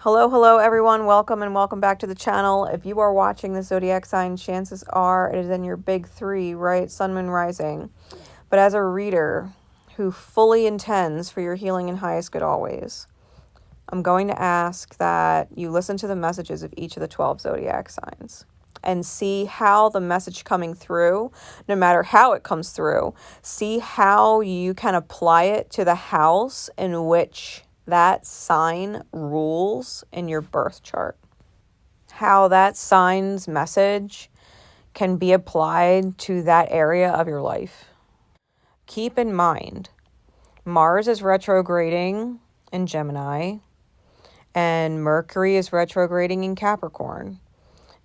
Hello everyone. Welcome and welcome back to the channel. If you are watching the zodiac sign, chances are it is in your big three, right? Sun, Moon, Rising. But as a reader who fully intends for your healing and highest good always, I'm going to ask that you listen to the messages of each of the 12 zodiac signs and see how the message coming through, no matter how it comes through, see how you can apply it to the house in which that sign rules in your birth chart. How that sign's message can be applied to that area of your life. Keep in mind, Mars is retrograding in Gemini and Mercury is retrograding in Capricorn.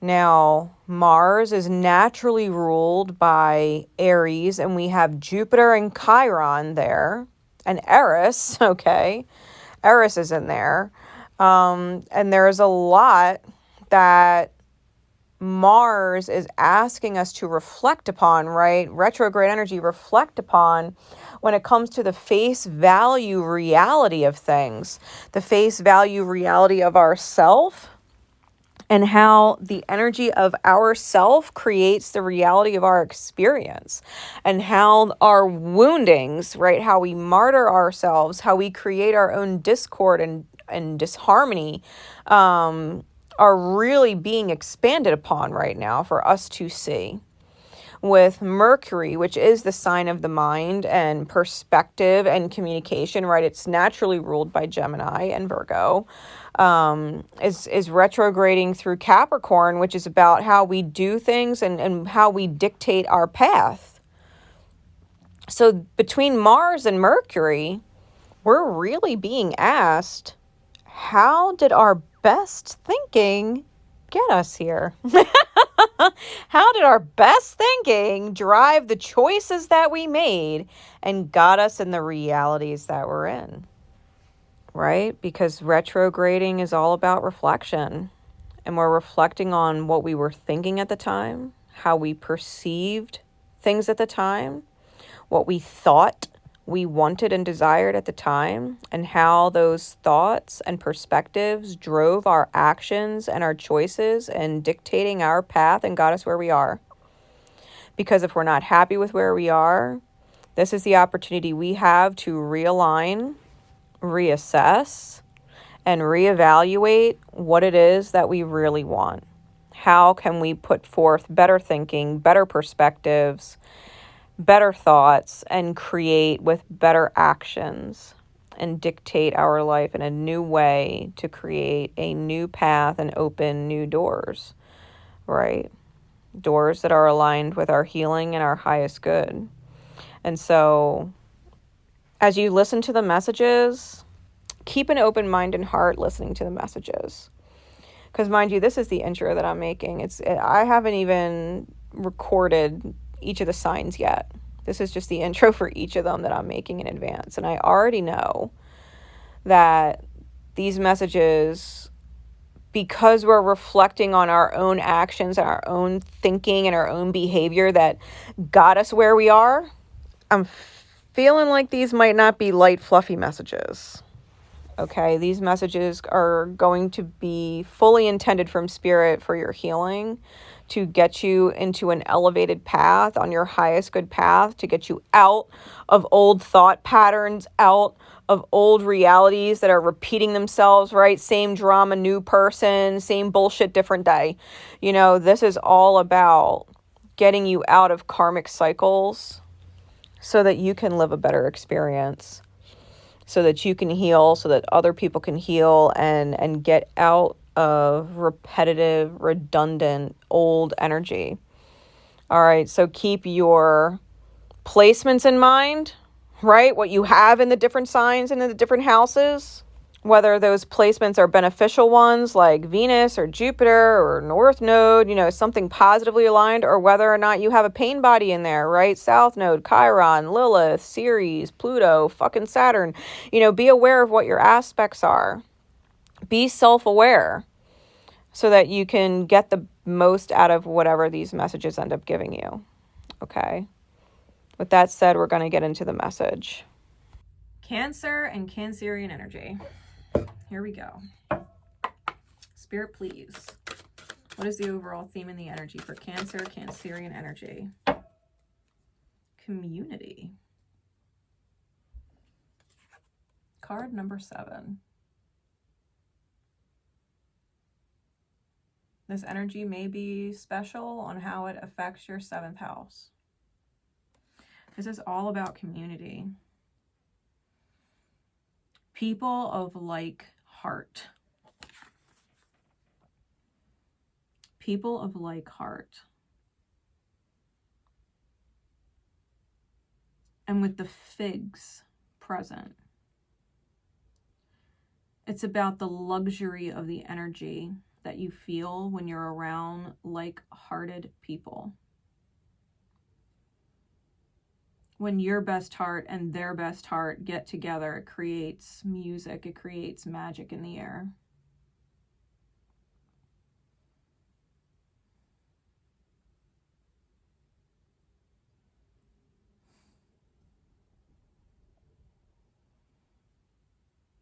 Now, Mars is naturally ruled by Aries, and we have Jupiter and Chiron there, and Eris, okay? Eris is in there. And there's a lot that Mars is asking us to reflect upon, right? Retrograde energy, reflect upon when it comes to the face value reality of things, the face value reality of ourself, and how the energy of ourself creates the reality of our experience, and how our woundings, right, how we martyr ourselves, how we create our own discord and disharmony, are really being expanded upon right now for us to see. With Mercury, which is the sign of the mind and perspective and communication, right? It's naturally ruled by Gemini and Virgo, is retrograding through Capricorn, which is about how we do things and how we dictate our path. So between Mars and Mercury, we're really being asked, how did our best thinking get us here? How did our best thinking drive the choices that we made and got us in the realities that we're in? Right? Because retrograding is all about reflection. And we're reflecting on what we were thinking at the time, how we perceived things at the time, what we thought we wanted and desired at the time, and how those thoughts and perspectives drove our actions and our choices and dictating our path and got us where we are. Because if we're not happy with where we are, this is the opportunity we have to realign, reassess, and reevaluate what it is that we really want. How can we put forth better thinking, better perspectives, better thoughts, and create with better actions and dictate our life in a new way to create a new path and open new doors, right? Doors that are aligned with our healing and our highest good. And so as you listen to the messages, keep an open mind and heart listening to the messages. Because mind you, this is the intro that I'm making. I haven't even recorded each of the signs yet. This is just the intro for each of them that I'm making in advance. And I already know that these messages, because we're reflecting on our own actions and our own thinking and our own behavior that got us where we are, I'm feeling like these might not be light, fluffy messages. Okay, these messages are going to be fully intended from Spirit for your healing, to get you into an elevated path, on your highest good path, to get you out of old thought patterns, out of old realities that are repeating themselves, right? Same drama, new person, same bullshit, different day. You know, this is all about getting you out of karmic cycles so that you can live a better experience, so that you can heal, so that other people can heal, and get out of repetitive, redundant, old energy. All right, so keep your placements in mind, right? What you have in the different signs and in the different houses, whether those placements are beneficial ones like Venus or Jupiter or North Node, you know, something positively aligned, or whether or not you have a pain body in there, right? South Node, Chiron, Lilith, Ceres, Pluto, fucking Saturn. You know, be aware of what your aspects are. Be self-aware so that you can get the most out of whatever these messages end up giving you. Okay? With that said, we're going to get into the message. Cancer and Cancerian energy. Here we go. Spirit, please. What is the overall theme and the energy for Cancer, Cancerian energy? Community. Card number 7. This energy may be special on how it affects your 7th house. This is all about community. People of like heart. People of like heart. And with the figs present, it's about the luxury of the energy that you feel when you're around like-hearted people. When your best heart and their best heart get together, it creates music, it creates magic in the air.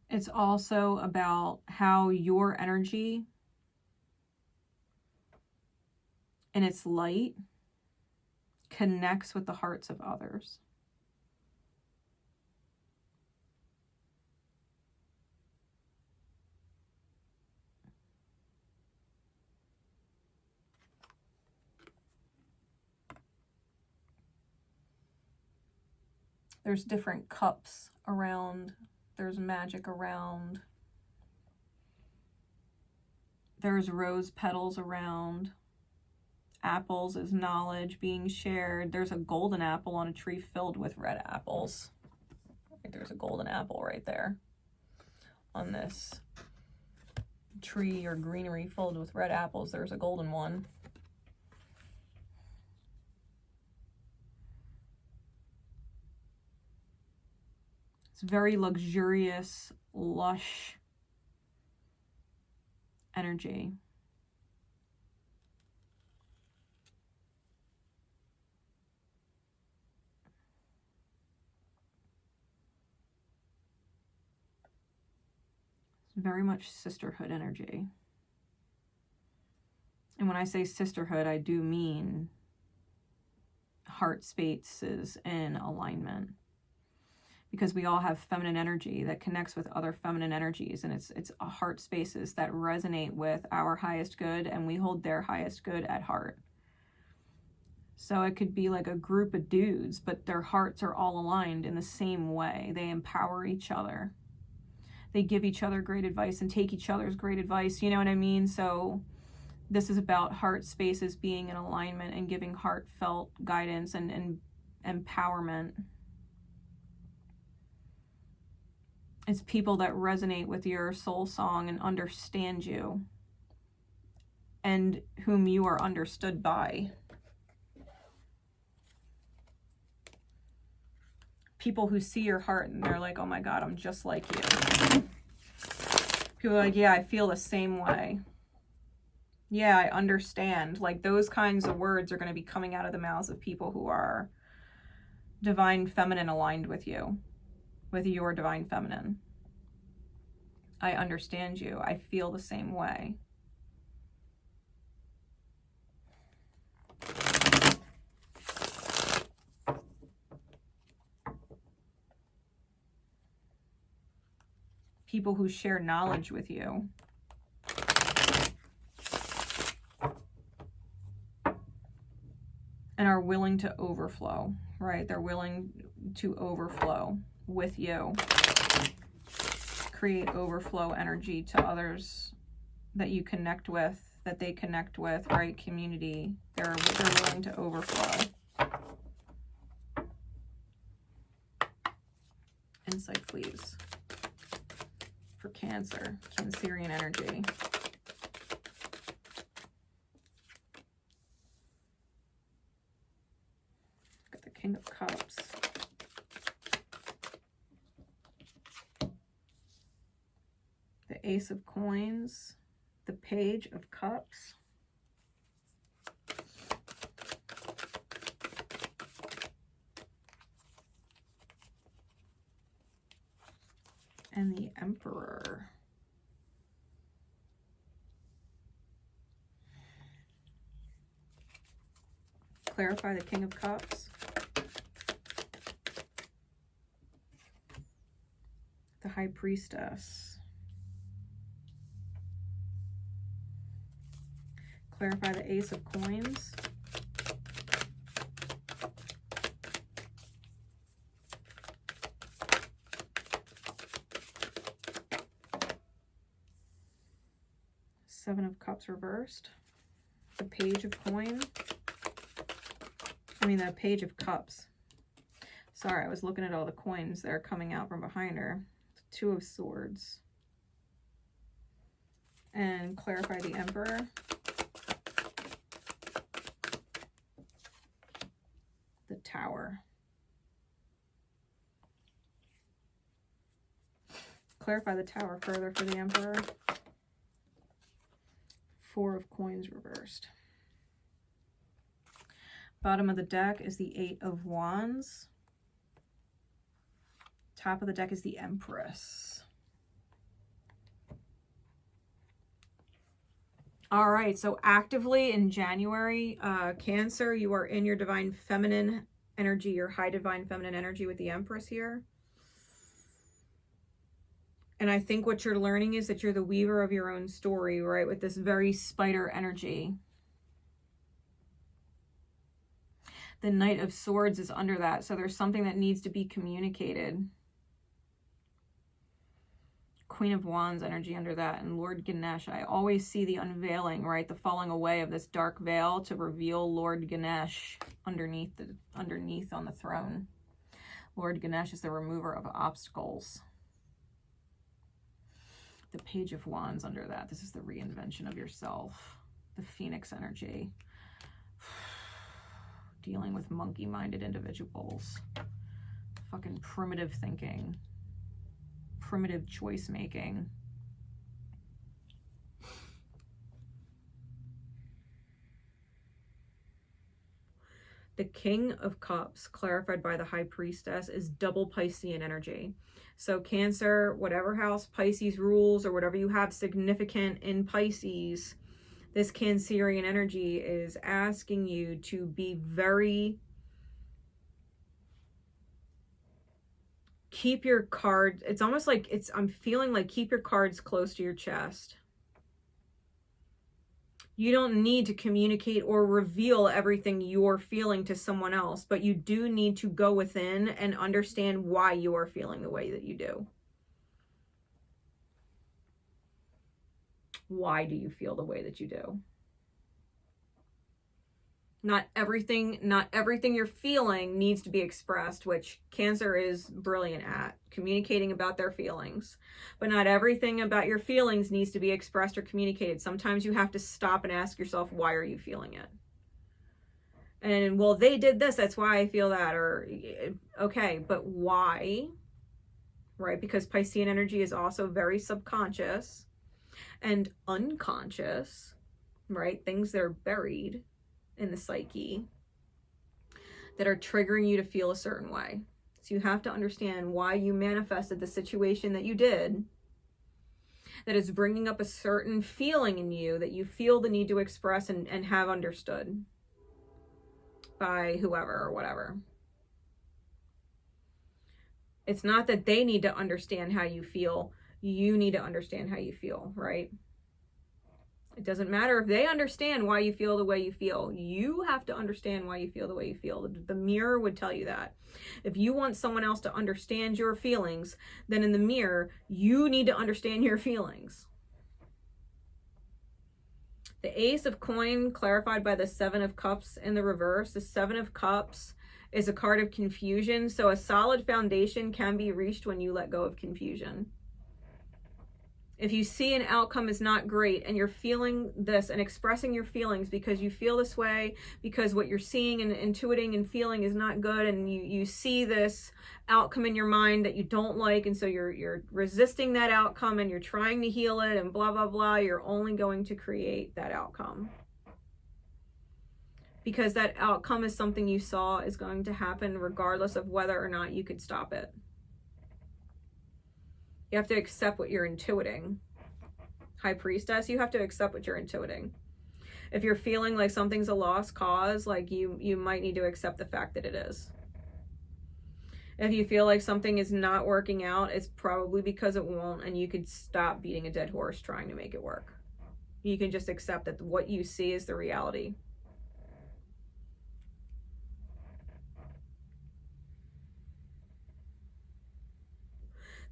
It's also about how your energy and its light connects with the hearts of others. There's different cups around. There's magic around. There's rose petals around. Apples is knowledge being shared. There's a golden apple on a tree filled with red apples. There's a golden apple right there on this tree or greenery filled with red apples. There's a golden one. It's very luxurious, lush energy. It's very much sisterhood energy. And when I say sisterhood, I do mean heart spaces in alignment. Because we all have feminine energy that connects with other feminine energies, and it's heart spaces that resonate with our highest good, and we hold their highest good at heart. So it could be like a group of dudes, but their hearts are all aligned in the same way. They empower each other. They give each other great advice and take each other's great advice. You know what I mean? So this is about heart spaces being in alignment and giving heartfelt guidance and empowerment. It's people that resonate with your soul song and understand you, and whom you are understood by. People who see your heart and they're like, oh my God, I'm just like you. People are like, yeah, I feel the same way. Yeah, I understand. Like, those kinds of words are going to be coming out of the mouths of people who are divine feminine aligned with you, with your divine feminine. I understand you. I feel the same way. People who share knowledge with you. And are willing to overflow, right? They're willing to overflow with you. Create overflow energy to others that you connect with, that they connect with, right? Community. They're willing to overflow. Insight, please. For Cancer, Cancerian energy. Got the King of Cups. The Ace of Coins. The Page of Cups. And the Emperor. Clarify the King of Cups. The High Priestess. Clarify the Ace of Coins. Seven of Cups reversed. The Page of Coin. The Page of Cups. Sorry, I was looking at all the coins that are coming out from behind her. Two of Swords. And clarify the Emperor. The Tower. Clarify the Tower further for the Emperor. Four of Coins reversed. Bottom of the deck is the Eight of Wands. Top of the deck is the Empress. All right, so actively in January, Cancer, you are in your divine feminine energy, your high divine feminine energy with the Empress here. And I think what you're learning is that you're the weaver of your own story, right? With this very spider energy. The Knight of Swords is under that. So there's something that needs to be communicated. Queen of Wands energy under that. And Lord Ganesh. I always see the unveiling, right? The falling away of this dark veil to reveal Lord Ganesh underneath on the throne. Lord Ganesh is the remover of obstacles. The Page of Wands under that. This is the reinvention of yourself. The Phoenix energy. Dealing with monkey-minded individuals. Fucking primitive thinking. Primitive choice making. The King of Cups, clarified by the High Priestess, is double Piscean energy. So Cancer, whatever house Pisces rules or whatever you have significant in Pisces, this Cancerian energy is asking you to be very... Keep your cards... It's almost like I'm feeling like keep your cards close to your chest. You don't need to communicate or reveal everything you're feeling to someone else, but you do need to go within and understand why you are feeling the way that you do. Why do you feel the way that you do? Not everything you're feeling needs to be expressed, which Cancer is brilliant at, communicating about their feelings. But not everything about your feelings needs to be expressed or communicated. Sometimes you have to stop and ask yourself, why are you feeling it? And, well, they did this, that's why I feel that. Or, okay, but why? Right? Because Piscean energy is also very subconscious and unconscious, right? Things that are buried in the psyche that are triggering you to feel a certain way. So you have to understand why you manifested the situation that you did, that is bringing up a certain feeling in you that you feel the need to express and have understood by whoever or whatever. It's not that they need to understand how you feel. You need to understand how you feel, right? It doesn't matter if they understand why you feel the way you feel. You have to understand why you feel the way you feel. The mirror would tell you that. If you want someone else to understand your feelings, then in the mirror, you need to understand your feelings. The Ace of Coin, clarified by the Seven of Cups in the reverse. The Seven of Cups is a card of confusion. So a solid foundation can be reached when you let go of confusion. If you see an outcome is not great and you're feeling this and expressing your feelings because you feel this way, because what you're seeing and intuiting and feeling is not good, and you see this outcome in your mind that you don't like, and so you're resisting that outcome and you're trying to heal it and blah, blah, blah, you're only going to create that outcome. Because that outcome is something you saw is going to happen regardless of whether or not you could stop it. You have to accept what you're intuiting. High Priestess, you have to accept what you're intuiting. If you're feeling like something's a lost cause, like you might need to accept the fact that it is. If you feel like something is not working out, it's probably because it won't, and you could stop beating a dead horse trying to make it work. You can just accept that what you see is the reality.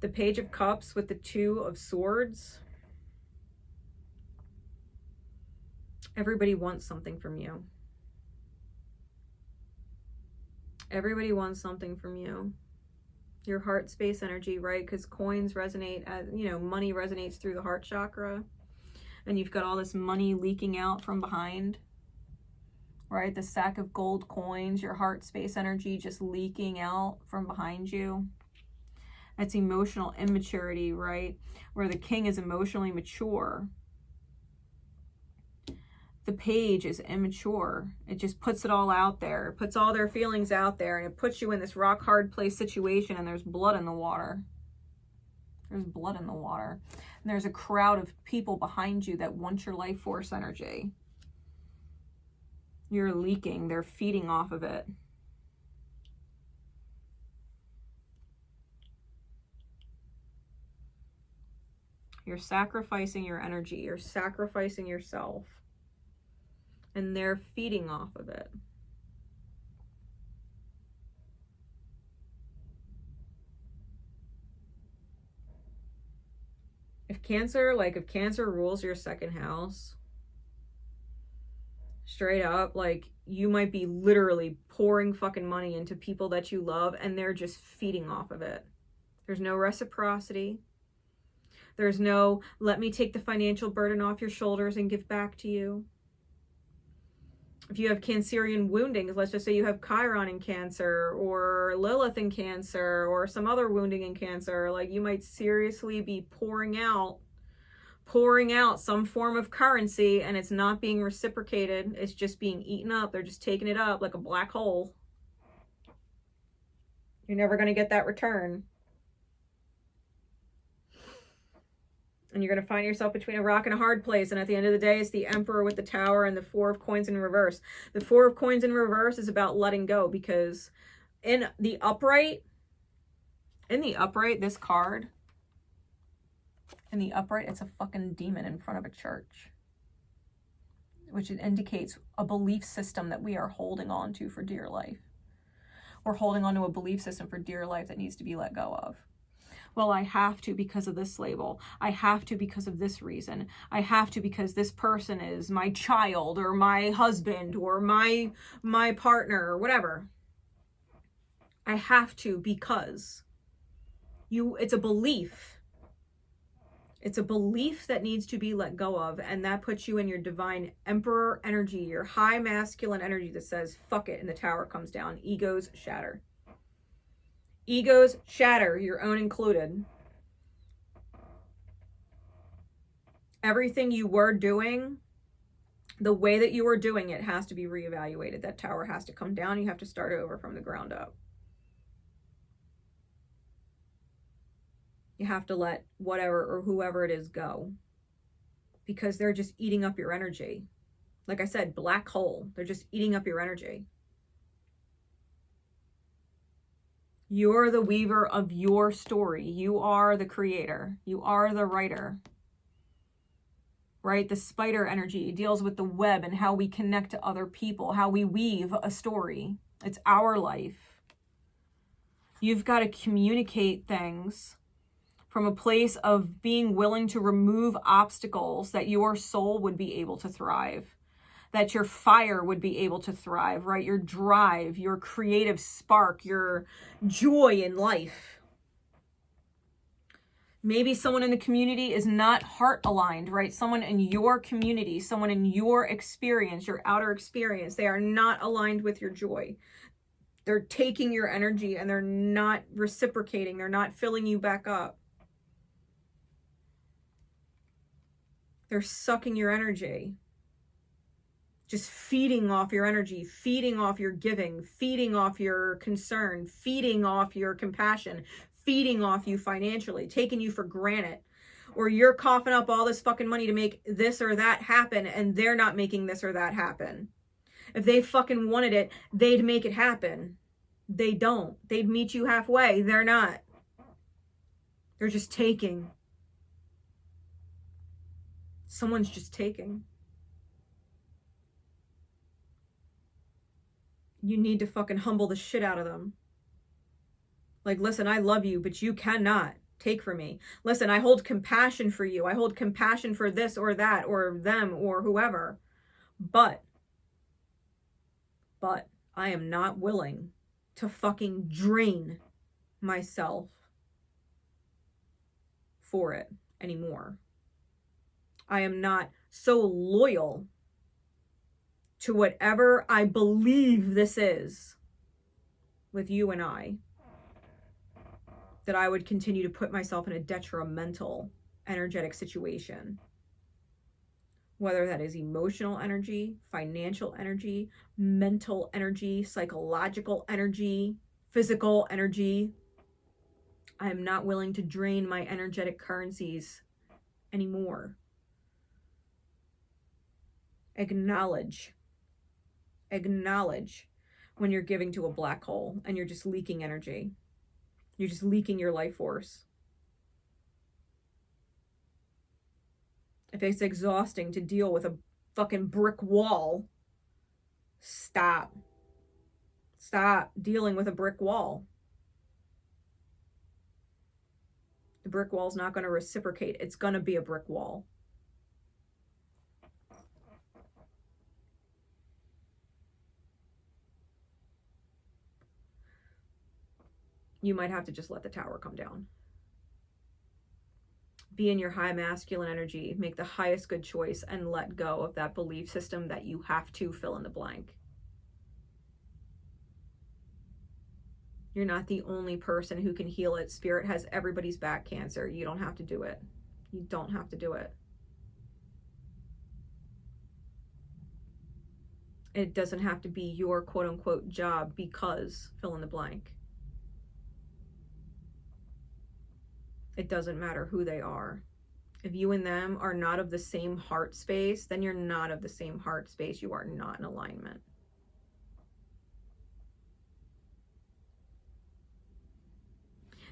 The Page of Cups with the Two of Swords. Everybody wants something from you. Everybody wants something from you. Your heart space energy, right? Because coins resonate, as you know, money resonates through the heart chakra. And you've got all this money leaking out from behind, right? The sack of gold coins, your heart space energy just leaking out from behind you. That's emotional immaturity, right? Where the king is emotionally mature. The page is immature. It just puts it all out there. It puts all their feelings out there, and it puts you in this rock hard place situation, and there's blood in the water. There's blood in the water. And there's a crowd of people behind you that want your life force energy. You're leaking. They're feeding off of it. You're sacrificing your energy. You're sacrificing yourself. And they're feeding off of it. If Cancer rules your second house, straight up, like, you might be literally pouring fucking money into people that you love, and they're just feeding off of it. There's no reciprocity. There's no, let me take the financial burden off your shoulders and give back to you. If you have Cancerian woundings, let's just say you have Chiron in Cancer, or Lilith in Cancer, or some other wounding in Cancer, like, you might seriously be pouring out some form of currency, and it's not being reciprocated. It's just being eaten up. They're just taking it up like a black hole. You're never going to get that return. And you're going to find yourself between a rock and a hard place. And at the end of the day, it's the Emperor with the Tower and the Four of Coins in reverse. The Four of Coins in reverse is about letting go, because in the upright, this card, in the upright, it's a fucking demon in front of a church, which indicates a belief system that we are holding on to for dear life. We're holding on to a belief system for dear life that needs to be let go of. Well, I have to because of this label. I have to because of this reason. I have to because this person is my child, or my husband, or my partner, or whatever. I have to because it's a belief. It's a belief that needs to be let go of, and that puts you in your divine emperor energy, your high masculine energy that says, fuck it, and the tower comes down. Egos shatter. Egos shatter, your own included. Everything you were doing, the way that you were doing it, has to be reevaluated. That tower has to come down. You have to start over from the ground up. You have to let whatever or whoever it is go, because they're just eating up your energy. Like I said, black hole. They're just eating up your energy. You're the weaver of your story. You are the creator. You are the writer. Right? The spider energy deals with the web and how we connect to other people, how we weave a story. It's our life. You've got to communicate things from a place of being willing to remove obstacles that your soul would be able to thrive, that your fire would be able to thrive, right? Your drive, your creative spark, your joy in life. Maybe someone in the community is not heart aligned, right? Someone in your community, someone in your experience, your outer experience, they are not aligned with your joy. They're taking your energy and they're not reciprocating. They're not filling you back up. They're sucking your energy. Just feeding off your energy, feeding off your giving, feeding off your concern, feeding off your compassion, feeding off you financially, taking you for granted. or you're coughing up all this fucking money to make this or that happen, and they're not making this or that happen. If they fucking wanted it, they'd make it happen. They don't. They'd meet you halfway. They're not. They're just taking. Someone's just taking. You need to fucking humble the shit out of them. Like, listen, I love you, but you cannot take from me. Listen, I hold compassion for you. I hold compassion for this or that or them or whoever. But I am not willing to fucking drain myself for it anymore. I am not so loyal to whatever I believe this is with you and I, that I would continue to put myself in a detrimental energetic situation. Whether that is emotional energy, financial energy, mental energy, psychological energy, physical energy. I am not willing to drain my energetic currencies anymore. Acknowledge when you're giving to a black hole and you're just leaking energy. You're just leaking your life force. If it's exhausting to deal with a fucking brick wall, stop dealing with a brick wall. The brick wall's not going to reciprocate. It's going to be a brick wall. You might have to just let the tower come down. Be in your high masculine energy, make the highest good choice, and let go of that belief system that you have to fill in the blank. You're not the only person who can heal it. Spirit has everybody's back cancer. You don't have to do it. You don't have to do it. It doesn't have to be your quote unquote job because fill in the blank. It doesn't matter who they are. If you and them are not of the same heart space, then you're not of the same heart space. You are not in alignment.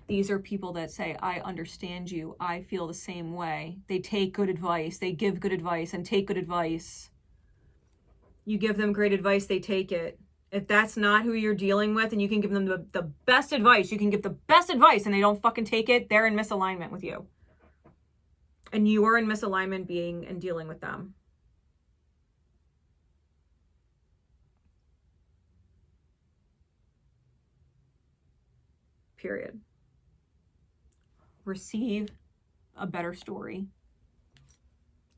These are people that say, I understand you. I feel the same way. They take good advice. They give good advice and take good advice. You give them great advice, they take it. If that's not who you're dealing with and you can give them the best advice, you can give the best advice and they don't fucking take it, they're in misalignment with you. And you are in misalignment being and dealing with them. Period. Receive a better story.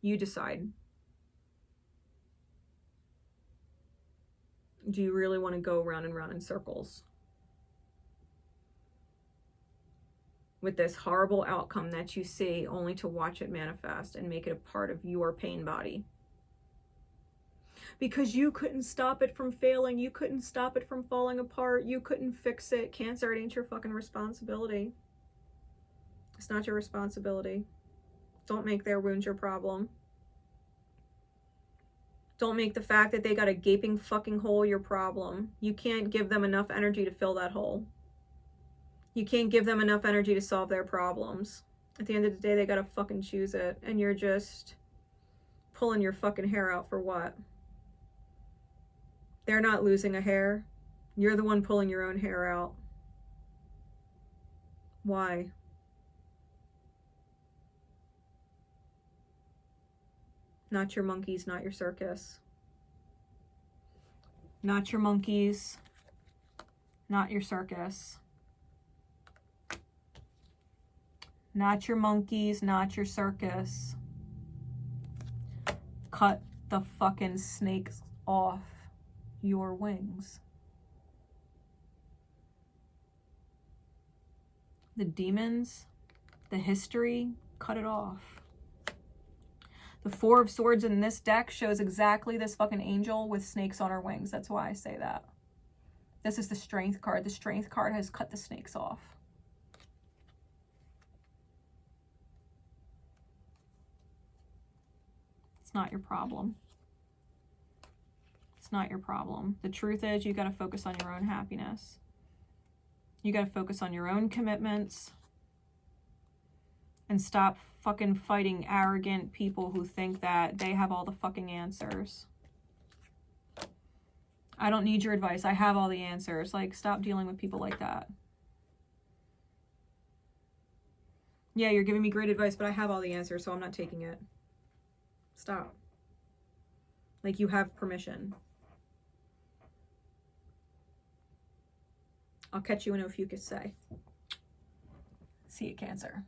You decide. Do you really want to go round and round in circles with this horrible outcome that you see, only to watch it manifest and make it a part of your pain body? Because you couldn't stop it from failing. You couldn't stop it from falling apart. You couldn't fix it. Cancer, it ain't your fucking responsibility. It's not your responsibility. Don't make their wounds your problem. Don't make the fact that they got a gaping fucking hole your problem. You can't give them enough energy to fill that hole. You can't give them enough energy to solve their problems. At the end of the day, they gotta fucking choose it. And you're just pulling your fucking hair out for what? They're not losing a hair. You're the one pulling your own hair out. Why? Not your monkeys, not your circus. Not your monkeys, not your circus. Not your monkeys, not your circus. Cut the fucking snakes off your wings. The demons, the history, cut it off. The Four of Swords in this deck shows exactly this fucking angel with snakes on her wings. That's why I say that. This is the Strength card. The Strength card has cut the snakes off. not your problem. It's not your problem. The truth is, you got to focus on your own happiness. You got to focus on your own commitments. And stop fucking fighting arrogant people who think that they have all the fucking answers. I don't need your advice. I have all the answers. Like, stop dealing with people like that. Yeah, you're giving me great advice, but I have all the answers, so I'm not taking it. Stop. Like, you have permission. I'll catch you in Ophiuchus say. See you, Cancer.